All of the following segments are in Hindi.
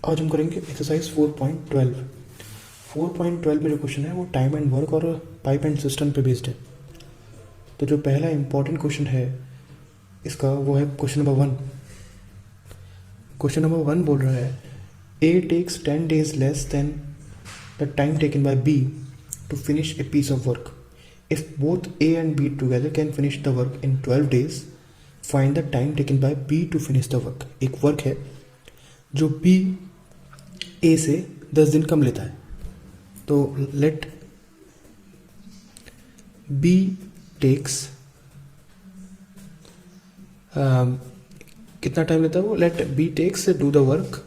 आज हम करेंगे एक्सरसाइज 4.12। 4.12 में जो क्वेश्चन है वो टाइम एंड वर्क और पाइप एंड सिस्टम पे बेस्ड है। तो जो पहला इंपॉर्टेंट क्वेश्चन है इसका वो है क्वेश्चन नंबर 1। क्वेश्चन नंबर 1 बोल रहा है A takes 10 days less than the time taken by B to finish a piece of work. If both A and B together can finish the work in 12 days, find the time taken by B to finish the work. एक वर्क है जो बी ए से 10 दिन कम लेता है। तो लेट बी टेक्स कितना टाइम लेता है वो, let B takes do the work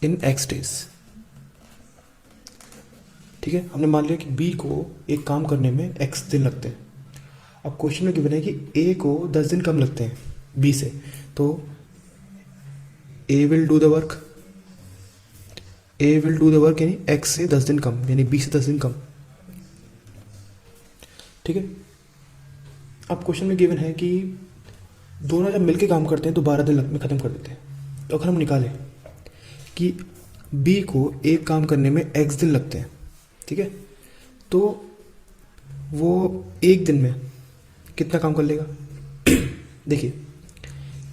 in X days. ठीक है, हमने मान लिया कि बी को एक काम करने में एक्स दिन लगते हैं। अब क्वेश्चन में गिवन है कि ए को 10 दिन कम लगते हैं बी से, तो A will do the work, A will do the work यानी एक्स से 10 दिन कम, यानी बी से 10 दिन कम। ठीक है, अब क्वेश्चन में गिवन है कि दोनों जब मिलके काम करते हैं तो 12 दिन में ख़त्म कर देते हैं। तो अगर हम निकालें कि बी को एक काम करने में एक्स दिन लगते हैं, ठीक है, तो वो एक दिन में कितना काम कर लेगा। देखिए,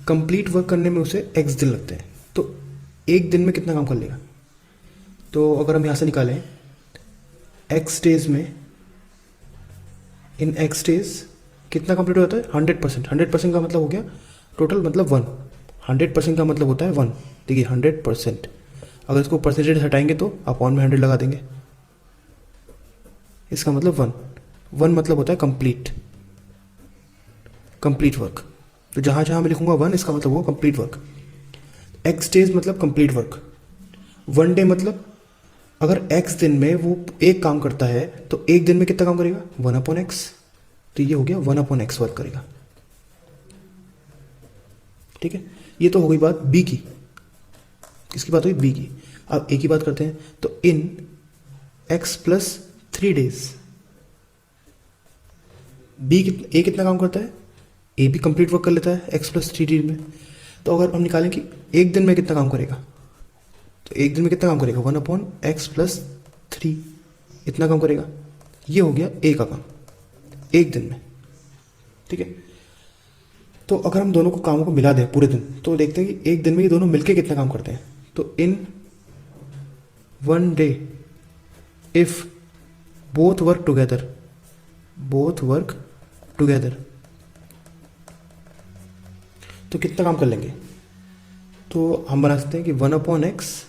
कंप्लीट वर्क करने में उसे एक्स दिन लगते हैं, तो एक दिन में कितना काम कर लेगा। तो अगर हम यहाँ से निकालें एक्स डेज में, इन एक्स डेज कितना कंप्लीट हो जाता है 100%। 100% का मतलब हो गया टोटल, मतलब 1। 100% का मतलब होता है 1। देखिए 100%, अगर इसको परसेंटेज हटाएंगे तो अपॉन में 100 लगा देंगे, इसका मतलब 1 मतलब होता है कंप्लीट वर्क। तो जहाँ जहाँ मैं लिखूंगा 1, इसका मतलब वो कंप्लीट वर्क। एक्स डेज मतलब कंप्लीट वर्क। 1 डे मतलब अगर एक्स दिन में वो एक काम करता है तो एक दिन में कितना काम करेगा 1/x। तो ये हो गया 1/x वर्क करेगा। ठीक है, ये तो हो गई बात बी की। किसकी बात हुई, बी की। अब ए की बात करते हैं, तो इन x + 3 days बी ए कितना काम करता है, ए भी कंप्लीट वर्क कर लेता है x + 3 days में। तो अगर हम निकालें कि एक दिन में कितना काम करेगा, तो एक दिन में कितना काम करेगा 1/x + 3, इतना काम करेगा। ये हो गया ए का काम एक दिन में। ठीक है, तो अगर हम दोनों को कामों को मिला दें पूरे दिन, तो देखते हैं कि एक दिन में ये दोनों मिलके कितना काम करते हैं। तो इन 1 day if both work together, तो कितना काम कर लेंगे। तो हम बना सकते हैं कि 1/x,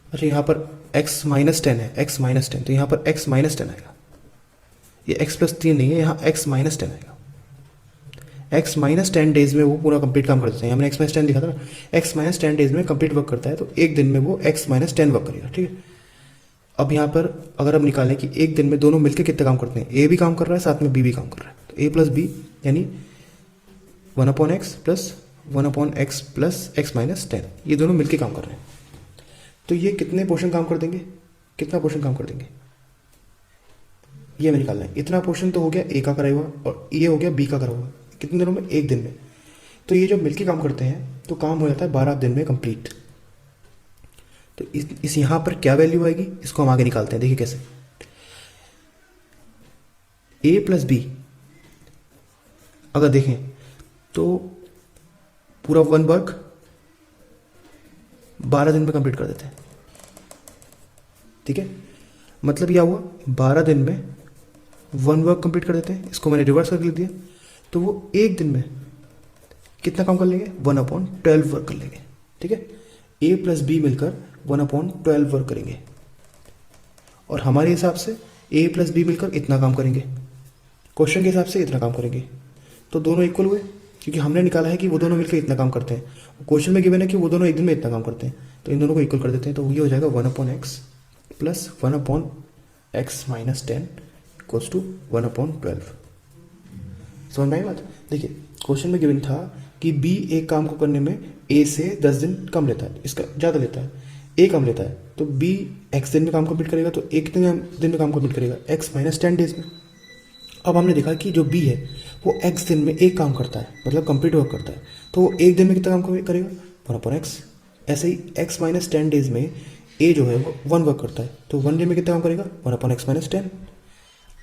अच्छा यहाँ पर x - 10 है, x - 10, तो यहाँ पर x - 10 आएगा। ये x + 3 नहीं है, यहाँ x - 10 आएगा। x - 10 डेज में वो पूरा कंप्लीट काम कर देते हैं। हमने x - 10 लिखा था ना, x - 10 डेज में कंप्लीट वर्क करता है, तो एक दिन में वो x - 10 वर्क करेगा। ठीक है, अब यहाँ पर अगर हम निकालें कि एक दिन में दोनों मिलकर कितने काम करते हैं, a भी काम कर रहा है साथ में b भी काम कर रहा है, तो a + b यानी 1/x + 1/x + x - 10, ये दोनों मिलकर काम कर रहे हैं। तो ये कितने पोर्शन काम कर देंगे, कितना पोर्शन काम कर देंगे, ये हमें निकालना है। इतना पोर्शन तो हो गया ए का करा हुआ और ये हो गया बी का करा हुआ। कितने दिनों में, एक दिन में। तो ये जब मिलके काम करते हैं तो काम हो जाता है 12 दिन में कंप्लीट। तो इस यहाँ पर क्या वैल्यू आएगी, इसको हम आगे निकालते हैं। देखिए कैसे, ए + बी अगर देखें तो पूरा 1 वर्क 12 दिन में कंप्लीट कर देते हैं। ठीक है, मतलब क्या हुआ 12 दिन में 1 वर्क कंप्लीट कर देते हैं। इसको मैंने रिवर्स करके लिख दिया, तो वो एक दिन में कितना काम कर लेंगे 1/12 वर्क कर लेंगे। ठीक है, a + b मिलकर 1/12 वर्क करेंगे, और हमारे हिसाब से a + b मिलकर इतना काम करेंगे, क्वेश्चन के हिसाब से इतना काम करेंगे। तो दोनों इक्वल हुए, क्योंकि हमने निकाला है कि वो दोनों मिलकर इतना काम करते हैं, क्वेश्चन में गिवन है कि वो दोनों एक दिन में इतना काम करते हैं, तो इन दोनों को इक्वल कर देते हैं। तो ये हो जाएगा 1/x + 1/x - 10 = 1/12। समझ में आई बात। देखिए क्वेश्चन में गिवन था कि बी एक काम को करने में ए से 10 दिन कम लेता है, इसका ज़्यादा लेता है, ए कम लेता है, तो बी एक्स दिन में काम कंप्लीट करेगा, तो एक दिन में काम कंप्लीट करेगा x - 10 डेज में। अब हमने देखा कि जो बी है वो x दिन में एक काम करता है, मतलब कंप्लीट वर्क करता है, तो वो एक दिन में कितना काम करेगा, 1/x। ऐसे ही x माइनस 10 डेज में a जो है वो 1 वर्क करता है, तो 1 डे में कितना काम करेगा, 1/x माइनस 10।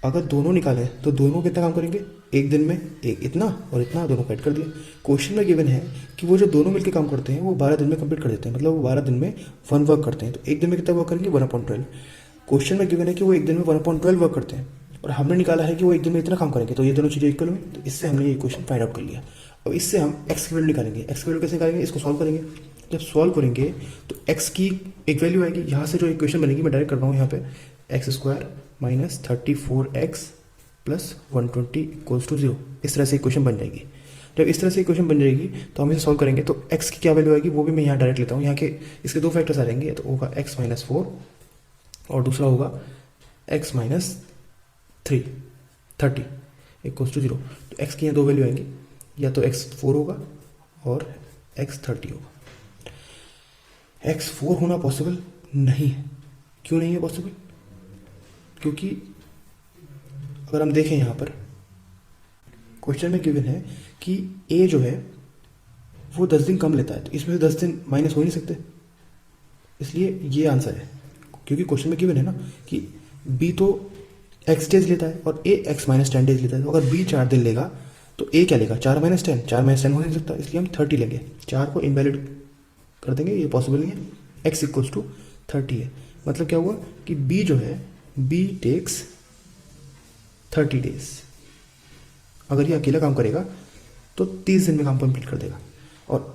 अगर दोनों निकालें तो दोनों कितना काम करेंगे, एक दिन में एक इतना और इतना, दोनों को ऐड कर दिया। क्वेश्चन में गिवन है कि वो जो दोनों मिलकर काम करते हैं वो 12 दिन में कंप्लीट कर देते हैं, मतलब वो 12 दिन में 1 वर्क करते हैं, तो एक दिन में कितना वर्क करेंगे, 1/12। क्वेश्चन में गिवन है कि वो एक दिन में 1/12 वर्क करते हैं और हमने निकाला है कि वो एक दिन में इतना काम करेंगे, तो ये दोनों चीज़ें इक्वल हुई, तो इससे हमने ये क्वेश्चन फाइंड आउट कर लिया। अब इससे हम एक्स की वैल्यू निकालेंगे। एक्स की वैल्यू कैसे निकालेंगे, इसको सॉल्व करेंगे। जब सॉल्व करेंगे तो एक्स की एक वैल्यू आएगी, यहाँ से जो इक्वेशन बनेगी मैं डायरेक्ट कर रहा हूँ यहाँ पे, x² minus 34x plus 120 equals to 0। इस तरह से इक्वेशन बन जाएगी। जब इस तरह से इक्वेशन बन जाएगी तो हम इसे सॉल्व करेंगे, तो x की क्या वैल्यू आएगी वो भी मैं यहाँ डायरेक्ट लेता हूँ। यहाँ के इसके दो फैक्टर्स आ जाएंगे, तो होगा x माइनस 4 और दूसरा होगा x माइनस 30 इक्वल्स टू 0। तो x की यहाँ दो वैल्यू आएंगी, या तो x 4 होगा और x 30 होगा। x 4 होना पॉसिबल नहीं है। क्यों नहीं है पॉसिबल, क्योंकि अगर हम देखें यहाँ पर क्वेश्चन में गिवन है कि a जो है वो 10 दिन कम लेता है, तो इसमें से 10 दिन माइनस हो ही नहीं सकते, इसलिए ये आंसर है। क्योंकि क्वेश्चन में गिवन है ना कि b तो x डेज लेता है और a x माइनस 10 डेज लेता है, तो अगर b 4 दिन लेगा तो a क्या लेगा, 4 माइनस 10, 4 माइनस 10 हो नहीं सकता, इसलिए हम 30 लेंगे। 4 को इनवैलिड कर देंगे, ये पॉसिबल नहीं है। x इक्वल्स टू 30 है, मतलब क्या हुआ कि b जो है b टेक्स 30 डेज। अगर ये अकेला काम करेगा तो 30 दिन में काम कंप्लीट कर देगा, और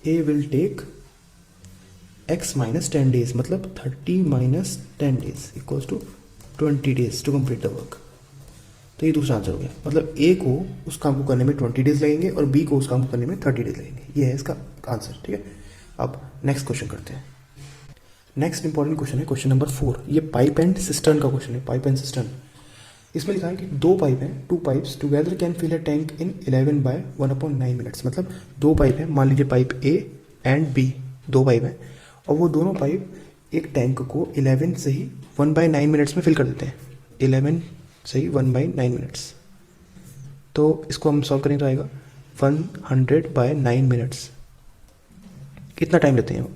a will take x minus 10 days, मतलब 30 minus 10 days equals to 20 days to complete the work. तो ये दूसरा आंसर हो गया, मतलब a को उस काम को करने में 20 डेज लगेंगे और b को उस काम को करने में 30 डेज लगेंगे। ये है इसका आंसर, ठीक है। अब नेक्स्ट क्वेश्चन करते हैं। नेक्स्ट इंपॉर्टेंट क्वेश्चन है क्वेश्चन नंबर 4। ये पाइप एंड सिस्टर्न का क्वेश्चन है, पाइप एंड सिस्टर्न। इसमें लिखा है कि दो पाइप हैं, 2 pipes together can fill a tank in 11 by 1/9 minutes. मतलब दो पाइप हैं, मान लीजिए पाइप A एंड B, दो पाइप हैं, और वो दोनों पाइप एक टैंक को 11 से ही 1/9 मिनट्स में फिल कर देते हैं। 11 से ही 1/9 मिनट्स, तो इसको हम सॉल्व करें तो आएगा 100/9 मिनट्स। कितना टाइम लेते हैं वो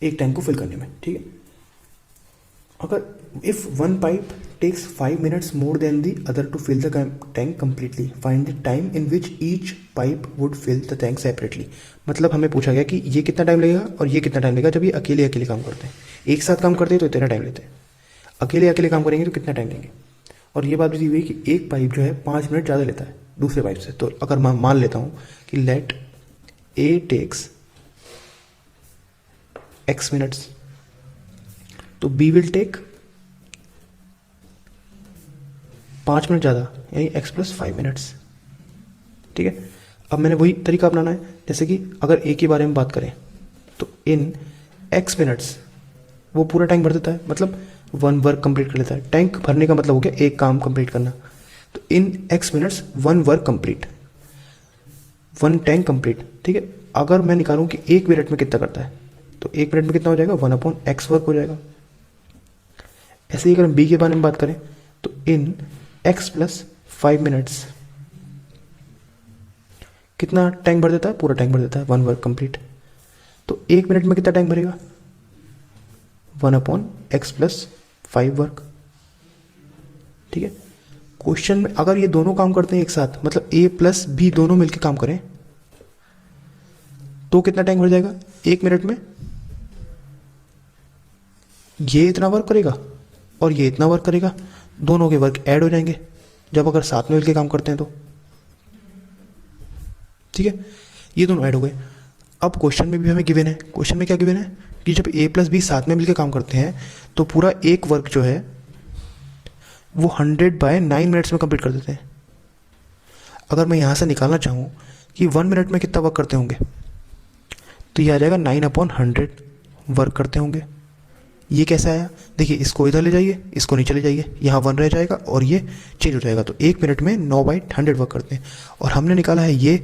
एक टैंक को फिल करने में, ठीक है। अगर if one pipe takes 5 minutes more than the other to fill the tank completely, find the time in which each pipe would fill the tank separately. मतलब हमें पूछा गया कि ये कितना टाइम लगेगा और ये कितना टाइम लगेगा जब ये अकेले अकेले काम करते हैं। एक साथ काम करते हैं तो इतना टाइम लेते हैं, अकेले अकेले काम करेंगे तो कितना टाइम लेंगे। और ये बात भी दी हुई कि एक पाइप जो है 5 मिनट ज़्यादा लेता है दूसरे पाइप से। तो अगर मैं मान लेता हूँ कि लेट ए टेक्स x मिनट्स, तो b विल टेक 5 मिनट ज़्यादा, यानी x प्लस 5 मिनट्स, ठीक है। अब मैंने वही तरीका अपनाना है, जैसे कि अगर a के बारे में बात करें तो इन x मिनट्स वो पूरा टैंक भर देता है, मतलब 1 वर्क कंप्लीट कर लेता है। टैंक भरने का मतलब हो गया एक काम कंप्लीट करना, तो इन x minutes 1 work complete, 1 tank complete, ठीक है। अगर मैं निकालूं कि 1 मिनट में कितना करता है, तो 1 मिनट में कितना हो जाएगा, 1/x वर्क हो जाएगा। ऐसे ही अगर b के बारे में बात करें तो इन x प्लस 5 मिनट्स कितना टैंक भर देता है, पूरा टैंक भर देता है, 1 वर्क कंप्लीट। तो 1 मिनट में कितना टैंक भरेगा, 1/x प्लस 5 वर्क, ठीक है। क्वेश्चन में अगर ये दोनों काम करते हैं एक साथ, मतलब a प्लस b दोनों मिलकर काम करें, तो कितना टैंक भर जाएगा 1 मिनट में। ये इतना वर्क करेगा और ये इतना वर्क करेगा, दोनों के वर्क ऐड हो जाएंगे जब अगर साथ में मिलकर काम करते हैं तो, ठीक है। ये दोनों ऐड हो गए। अब क्वेश्चन में भी हमें गिवन है, क्वेश्चन में क्या गिवन है कि जब a प्लस b साथ में मिलकर काम करते हैं तो पूरा एक वर्क जो है वो 100/9 मिनट्स में कंप्लीट कर देते हैं। अगर मैं यहाँ से निकालना चाहूँ कि 1 मिनट में कितना वर्क करते होंगे, तो ये आ जाएगा 9/100 वर्क करते होंगे। ये कैसे आया, देखिए इसको इधर ले जाइए, इसको नीचे ले जाइए, यहाँ 1 रह जाएगा और ये चेंज हो जाएगा, तो 1 मिनट में 9/100 वर्क करते हैं। और हमने निकाला है ये,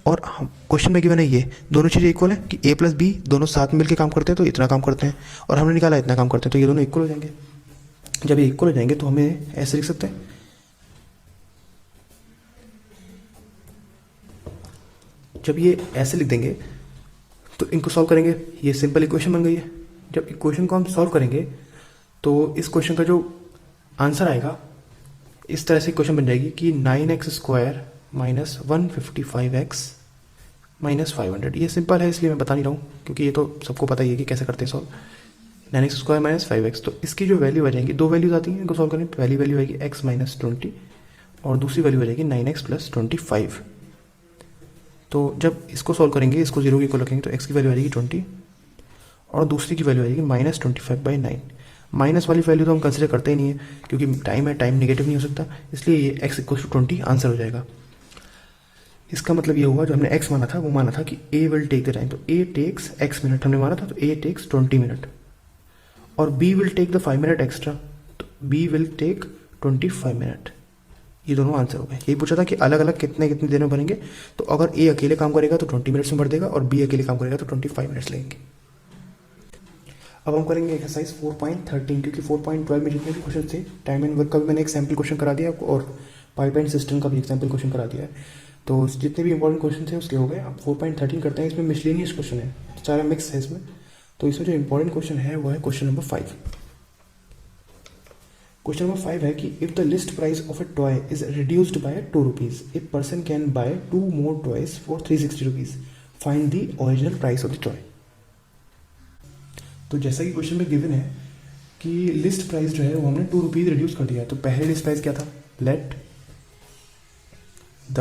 और हम क्वेश्चन में गिवन है ये, दोनों चीज़ें इक्वल है कि a प्लस b दोनों साथ में मिलकर काम करते हैं तो इतना काम करते हैं, और हमने निकाला इतना काम करते हैं, तो ये दोनों इक्वल हो जाएंगे। जब ये इक्वल हो जाएंगे तो हमें ऐसे लिख सकते हैं जब ये ऐसे लिख देंगे तो इनको सॉल्व करेंगे, ये सिंपल इक्वेशन बन गई है। जब इक्वेशन को हम सॉल्व करेंगे तो इस क्वेश्चन का जो आंसर आएगा इस तरह से इक्वेशन बन जाएगी कि 9x² माइनस 155x माइनस 500। ये सिंपल है इसलिए मैं बता नहीं रहा हूँ, क्योंकि ये तो सबको पता ही है कि कैसे करते हैं सॉल्व। 9x² माइनस 5x, तो इसकी जो वैल्यू आ जाएंगी, दो वैल्यूज आती हैं इनको सॉल्व करने। पहली वैल्यू आएगी x माइनस 20 और दूसरी वैल्यू आ जाएगी 9x प्लस 25। तो जब इसको सॉल्व करेंगे, इसको जीरो की इक्वल रखेंगे, तो x की वैल्यू आ जाएगी 20 और दूसरी की वैल्यू आ जाएगी माइनस 25/9। माइनस वाली वैल्यू तो हम कंसिडर करते ही नहीं है, क्योंकि टाइम है, टाइम नेगेटिव नहीं हो सकता, इसलिए ये x इक्वल टू 20 आंसर हो जाएगा। इसका मतलब ये हुआ जो हमने x माना था वो माना था कि a will take the time, तो a टेक्स x मिनट हमने माना था, तो a टेक्स 20 मिनट, और b will take the 5 minute extra, तो b विल टेक 25 मिनट। ये दोनों आंसर हो गए। यही पूछा था कि अलग अलग कितने कितने देर में बनेंगे, तो अगर a अकेले काम करेगा तो 20 मिनट्स में भर देगा और b अकेले काम करेगा तो 25 मिनट्स लगेंगे। अब हम करेंगे एक्सरसाइज 4.13, क्योंकि 4.12 में जितने भी क्वेश्चन थे, टाइम एंड वर्क का भी मैंने एक सैम्पल क्वेश्चन करा दिया आपको, और पाइपलाइन सिस्टम का भी एक सैम्पल क्वेश्चन करा दिया है। तो जितने भी इंपॉर्टेंट क्वेश्चन थे उसके हो गए। अब 4.13 करते हैं। इसमें मिसलेनियस क्वेश्चन है, सारा मिक्स है इसमें। तो इसमें जो इंपॉर्टेंट क्वेश्चन है वो है क्वेश्चन नंबर 5। क्वेश्चन नंबर 5 है कि if the list price of a toy is reduced by 2 rupees, a person can buy 2 more toys for 360 rupees, find the original price of the toy. तो जैसा कि क्वेश्चन में गिवन है कि लिस्ट प्राइस जो है वो हमने 2 रुपीज रिड्यूस कर दिया है। तो पहले लिस्ट प्राइस क्या था, let the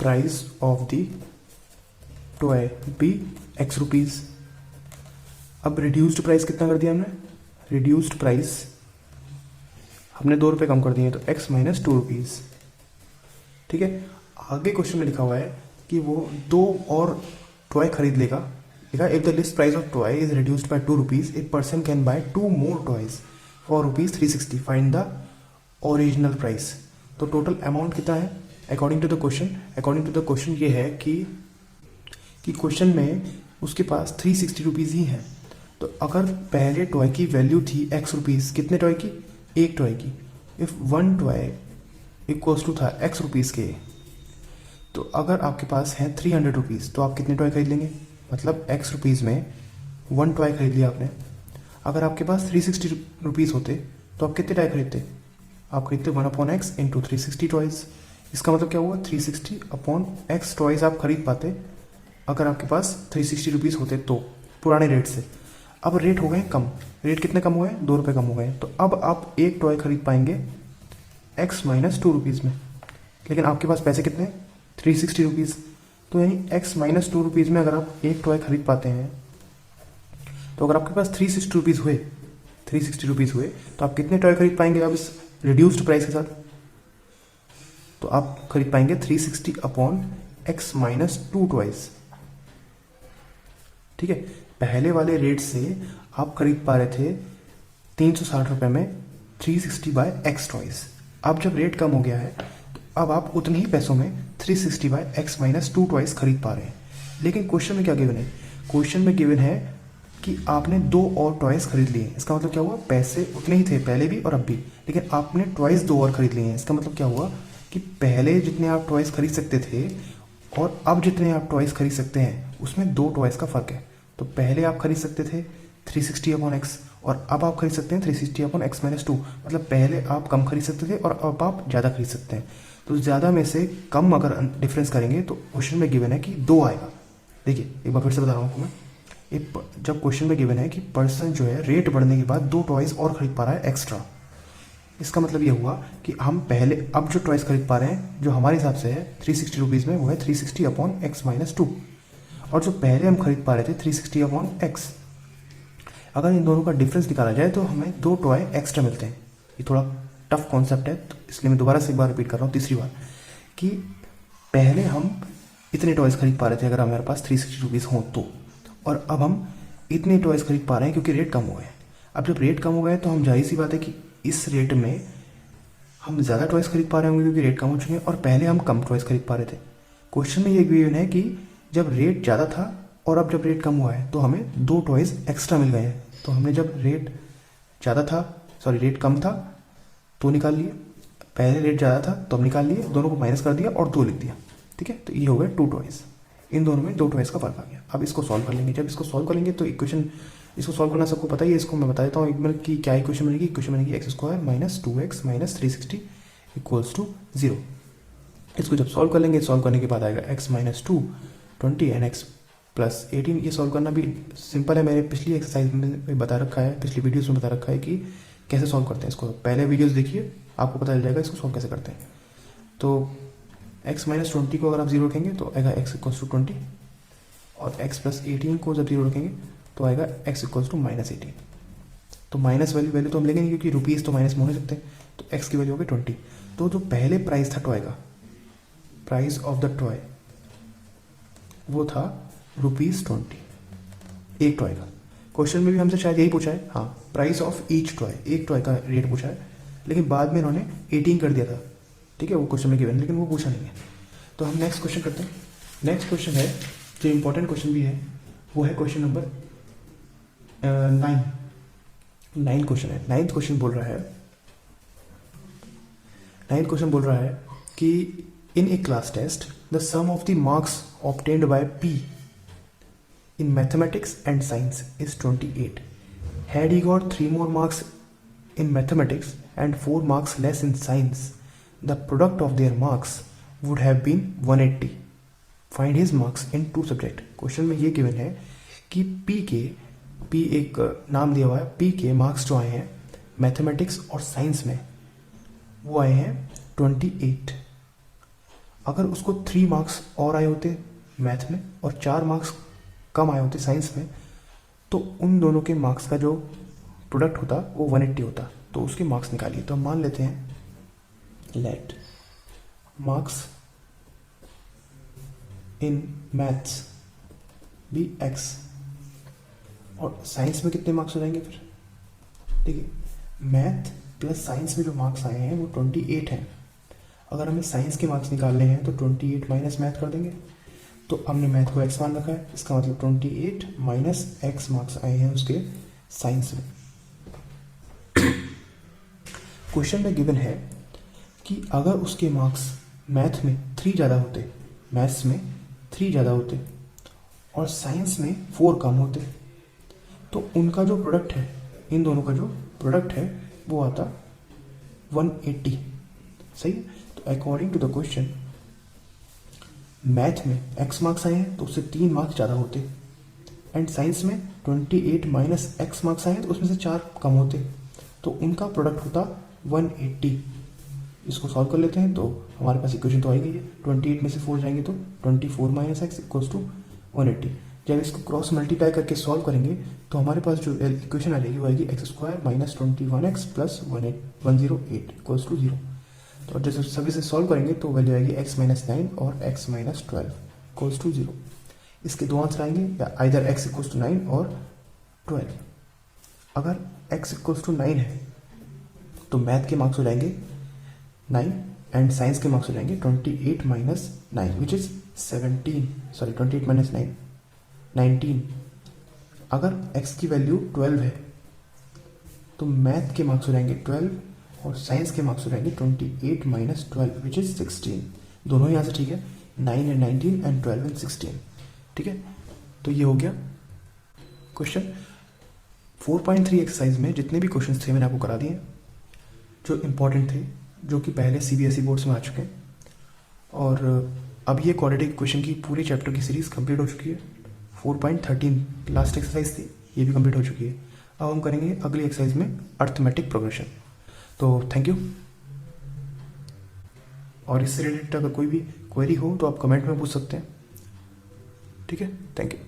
price of the toy be x rupees. अब रिड्यूस्ड प्राइस कितना कर दिया हमने, रिड्यूस्ड प्राइस हमने 2 रुपये कम कर दिए, तो x माइनस 2 रुपीज। ठीक है, आगे क्वेश्चन में लिखा हुआ है कि वो 2 और टॉय खरीद लेगा। लिखा if the list price of toy is reduced by 2 rupees, a person can buy 2 more toys for rupees 360, find the original price. तो टोटल अमाउंट कितना है according to the question. According to the question ये है कि क्वेश्चन में उसके पास 360 रुपीज़ ही है। तो अगर पहले टॉय की वैल्यू थी x रुपीज़, कितने टॉय की, एक टॉय की, if one toy equals to था x रुपीज़ के, तो अगर आपके पास है 300 रुपीज़ तो आप कितने टॉय खरीद लेंगे, मतलब x रुपीज़ में 1 टॉय खरीद लिया आपने। अगर आपके पास 360 रुपीज़ होते तो आप कितने टॉय खरीदते, आप खरीदते 1/x इंटू 360 टॉयज़। इसका मतलब क्या हुआ, 360/x टॉयज़ आप खरीद पाते अगर आपके पास 360 रुपीज़ होते तो, पुराने रेट से। अब रेट हो गए कम, रेट कितने कम हुए, 2 रुपये कम हो गए। तो अब आप एक टॉय खरीद पाएंगे x माइनस 2 रुपीज़ में, लेकिन आपके पास पैसे कितने, 360 रुपीज़। तो यानी x माइनस 2 रुपीज़ में अगर आप एक टॉय खरीद पाते हैं, तो अगर आपके पास 360 रुपीज़ हुए, 360 रुपीज़ हुए, तो आप कितने टॉय खरीद पाएंगे अब इस रिड्यूस्ड प्राइस के साथ, तो आप खरीद पाएंगे 360/x माइनस 2 टॉयज़। ठीक है, पहले वाले रेट से आप खरीद पा रहे थे 360 रुपये में 360/x टॉयज़। अब जब रेट कम हो गया है तो अब आप उतने ही पैसों में 360/x माइनस 2 टॉयज़ खरीद पा रहे हैं। लेकिन क्वेश्चन में क्या गिवन है, क्वेश्चन में गिवन है कि आपने 2 और टॉयज़ खरीद लिए। इसका मतलब क्या हुआ, पैसे उतने ही थे पहले भी और अब भी, लेकिन आपने टॉयज़ 2 और खरीद लिए हैं। इसका मतलब क्या हुआ कि पहले जितने आप टॉयज़ खरीद सकते थे और अब जितने आप टॉयज़ खरीद सकते हैं उसमें 2 टॉयज़ का फ़र्क है। तो पहले आप खरीद सकते थे 360/x और अब आप खरीद सकते हैं 360/x माइनस 2, मतलब पहले आप कम खरीद सकते थे और अब आप ज़्यादा खरीद सकते हैं। तो ज़्यादा में से कम अगर डिफरेंस करेंगे तो क्वेश्चन में गिवन है कि 2 आएगा। देखिए एक बार फिर से बता रहा हूँ आपको मैं, जब क्वेश्चन में गिवन है कि पर्सन जो है रेट बढ़ने के बाद 2 टॉयज़ और खरीद पा रहा है एक्स्ट्रा, इसका मतलब ये हुआ कि हम पहले अब जो टॉयज़ खरीद पा रहे हैं जो हमारे हिसाब से है 360 रुपीज़ में, वो है 360/x माइनस 2, और जो पहले हम खरीद पा रहे थे 360/x। अगर इन दोनों का डिफरेंस निकाला जाए तो हमें 2 टॉय एक्स्ट्रा मिलते हैं। ये थोड़ा टफ कॉन्सेप्ट है, तो इसलिए मैं दोबारा से एक बार रिपीट कर रहा हूँ, तीसरी बार, कि पहले हम इतने टॉयज़ खरीद पा रहे थे अगर हमारे पास 360 रुपीज़ हों तो, और अब हम इतने टॉयज़ खरीद पा रहे हैं क्योंकि रेट कम हो गए। अब जब रेट कम हो गए तो हम जाहिर सी बात है कि इस रेट में हम ज़्यादा टॉयज़ खरीद पा रहे होंगे क्योंकि रेट कम हो चुके हैं, और पहले हम कम टॉयज़ खरीद पा रहे थे। क्वेश्चन में ये गिवन है कि जब रेट ज़्यादा था और अब जब रेट कम हुआ है तो हमें 2 टॉयज़ एक्स्ट्रा मिल गए हैं। तो हमने जब रेट कम था तो निकाल लिए, पहले रेट ज़्यादा था तो हम निकाल लिए, दोनों को माइनस कर दिया और 2 लिख दिया। ठीक है, तो ये हो गया 2 टॉयज, इन दोनों में 2 टॉयज का फर्क आ गया। अब इसको सॉल्व कर लेंगे। जब इसको सॉल्व करेंगे तो इक्वेशन, इसको सॉल्व करना सबको पता ही है, इसको मैं बता देता हूँ एक मिनट कि क्या इक्वेशन बनेगी। इक्वेशन बनेगी X square minus 2x minus 360 equals to 0। इसको जब सॉल्व कर लेंगे, सॉल्व करने के बाद आएगा x minus 2 20 and x plus 18। ये सॉल्व करना भी सिंपल है, मैंने पिछली एक्सरसाइज में बता रखा है, पिछली वीडियोस में बता रखा है कि कैसे सॉल्व करते हैं इसको। पहले वीडियोस देखिए, आपको पता चल जाएगा इसको सॉल्व कैसे करते हैं। तो x माइनस 20 को अगर आप 0 रखेंगे तो आएगा x इक्वल्स टू 20, और x प्लस 18 को जब 0 रखेंगे तो आएगा x इक्वल्स टू माइनस 18। तो माइनस वैल्यू तो हम लेंगे नहीं, क्योंकि रुपीज़ तो माइनस में हो नहीं सकते। तो x की वैल्यू हो गई 20। तो जो पहले प्राइस था टॉय का, प्राइस ऑफ द टॉय, वो था ₹20, एक टॉय का। क्वेश्चन में भी हमसे शायद यही पूछा है, हाँ, प्राइस ऑफ ईच टॉय, एक टॉय का रेट पूछा है, लेकिन बाद में इन्होंने 18 कर दिया था, ठीक है, वो क्वेश्चन में गिवन, लेकिन वो पूछा नहीं है। तो हम नेक्स्ट क्वेश्चन करते हैं। नेक्स्ट क्वेश्चन है, जो इंपॉर्टेंट क्वेश्चन भी है, वो है क्वेश्चन नंबर 9 क्वेश्चन है। नाइन्थ क्वेश्चन बोल रहा है कि in a class test the sum of the marks obtained by P in mathematics and science is 28. Had he got 3 more marks in mathematics and 4 marks less in science, the product of their marks would have been 180. Find his marks in 2 subject. Question में ये गिवन है कि P एक नाम दिया हुआ है, P के मार्क्स जो आए हैं मैथमेटिक्स और साइंस में, वो आए हैं 28। अगर उसको 3 मार्क्स और आए होते मैथ में और 4 मार्क्स कम आए होते साइंस में, तो उन दोनों के मार्क्स का जो प्रोडक्ट होता वो 180 होता। तो उसके मार्क्स निकालिए। तो हम मान लेते हैं let marks in maths be x, और साइंस में कितने मार्क्स हो जाएंगे फिर, ठीक है, मैथ प्लस साइंस में जो मार्क्स आए हैं वो 28 हैं। अगर हमें साइंस के मार्क्स निकालने हैं तो 28 माइनस मैथ कर देंगे। तो हमने मैथ को x मान रखा है, इसका मतलब 28 माइनस x मार्क्स आए हैं उसके साइंस में। क्वेश्चन में गिवन है कि अगर उसके मार्क्स मैथ में 3 ज़्यादा होते, मैथ्स में 3 ज़्यादा होते और साइंस में 4 कम होते, तो उनका जो प्रोडक्ट है, इन दोनों का जो प्रोडक्ट है वो आता 180। सही है। तो according to the question, math में x मार्क्स आए हैं तो उससे 3 मार्क्स ज़्यादा होते, एंड साइंस में 28 माइनस x मार्क्स आए हैं तो उसमें से 4 कम होते, तो उनका प्रोडक्ट होता 180। इसको सॉल्व कर लेते हैं तो हमारे पास इक्वेशन तो आई गई है। 28 में से 4 जाएंगे तो 24 माइनस एक्स इक्वल्स टू 180। जब इसको क्रॉस मल्टीप्लाई करके सॉल्व करेंगे तो हमारे पास जो इक्वेशन आ जाएगी वो आएगी X square minus 21x plus 108 equals to 0। तो जैसे सभी से सॉल्व करेंगे तो वैल्यू आएगी x माइनस 9 और x माइनस 12 इक्वल्स टू 0। इसके 2 आंसर आएंगे, या आइदर x इक्वल्स टू 9 और 12। अगर x इक्वल्स टू 9 है तो मैथ के मार्क्स हो जाएंगे 9 एंड साइंस के मार्क्स हो जाएंगे 28 माइनस 9 विच इज 28 माइनस 9 19। अगर x की वैल्यू 12 है तो मैथ के मार्क्स हो जाएंगे 12 और साइंस के मार्क्स हो जाएंगे 28 माइनस 12 विच इज 16। दोनों यहाँ से ठीक है, 9 एंड 19 एंड 12 एंड 16, ठीक है। तो ये हो गया क्वेश्चन। 4.3 एक्सरसाइज में जितने भी क्वेश्चंस थे मैंने आपको करा दिए, जो इंपॉर्टेंट थे, जो कि पहले CBSE बोर्ड्स में आ चुके हैं। और अब ये क्वाड्रेटिक इक्वेशन की पूरी चैप्टर की सीरीज कंप्लीट हो चुकी है। 4.13 लास्ट एक्सरसाइज थी, ये भी कंप्लीट हो चुकी है। अब हम करेंगे अगली एक्सरसाइज में अर्थमेटिक प्रोग्रेशन। तो थैंक यू। और इससे रिलेटेड अगर कोई भी क्वेरी हो तो आप कमेंट में पूछ सकते हैं, ठीक है। Thank you.